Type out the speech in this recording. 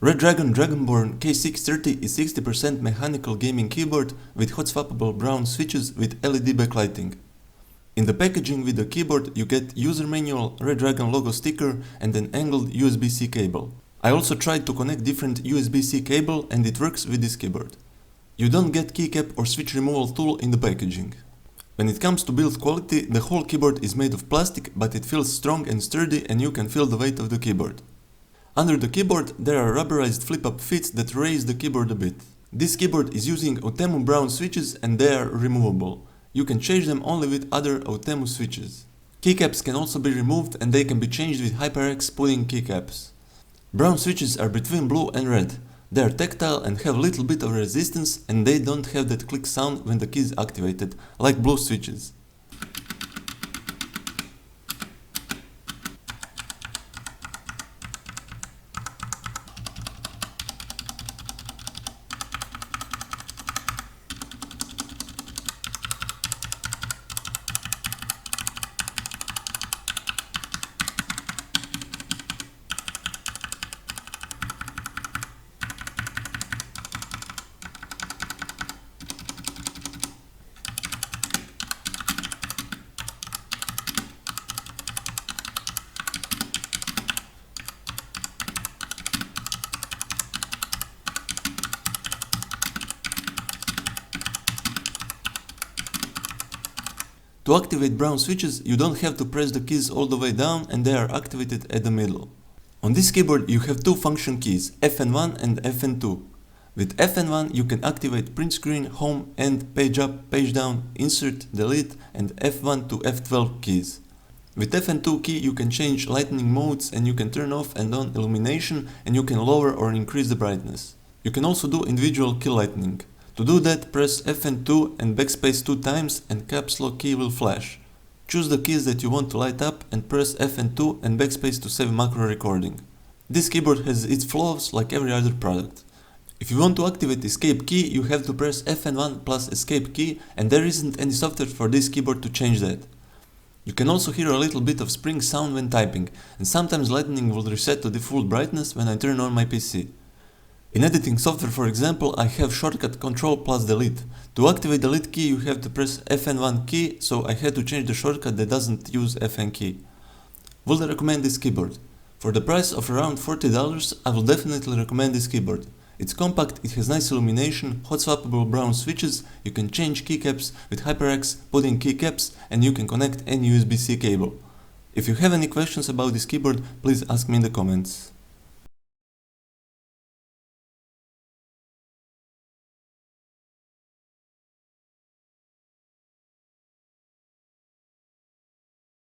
Redragon Dragonborn K630 is 60% mechanical gaming keyboard with hot swappable brown switches with LED backlighting. In the packaging with the keyboard you get user manual, Redragon logo sticker and an angled USB-C cable. I also tried to connect different USB-C cable and it works with this keyboard. You don't get keycap or switch removal tool in the packaging. When it comes to build quality, the whole keyboard is made of plastic, but it feels strong and sturdy and you can feel the weight of the keyboard. Under the keyboard there are rubberized flip-up fits that raise the keyboard a bit. This keyboard is using outemu brown switches and they are removable. You can change them only with other outemu switches. Keycaps can also be removed and they can be changed with HyperX pudding keycaps. Brown switches are between blue and red. They are tactile and have little bit of resistance and they don't have that click sound when the key is activated, like blue switches. To activate brown switches, you don't have to press the keys all the way down and they are activated at the middle. On this keyboard you have two function keys, FN1 and FN2. With FN1 you can activate print screen, home, end, page up, page down, insert, delete and F1 to F12 keys. With FN2 key you can change lighting modes and you can turn off and on illumination and you can lower or increase the brightness. You can also do individual key lighting. To do that, press FN2 and backspace 2 times and caps lock key will flash. Choose the keys that you want to light up and press FN2 and backspace to save macro recording. This keyboard has its flaws like every other product. If you want to activate escape key, you have to press FN1 plus escape key and there isn't any software for this keyboard to change that. You can also hear a little bit of spring sound when typing and sometimes lightning will reset to the full brightness when I turn on my PC. In editing software, for example, I have shortcut Ctrl plus Delete. To activate the delete key you have to press FN1 key, so I had to change the shortcut that doesn't use FN key. Would I recommend this keyboard? For the price of around $40, I will definitely recommend this keyboard. It's compact, it has nice illumination, hot swappable brown switches, you can change keycaps with HyperX pudding keycaps and you can connect any USB-C cable. If you have any questions about this keyboard, please ask me in the comments.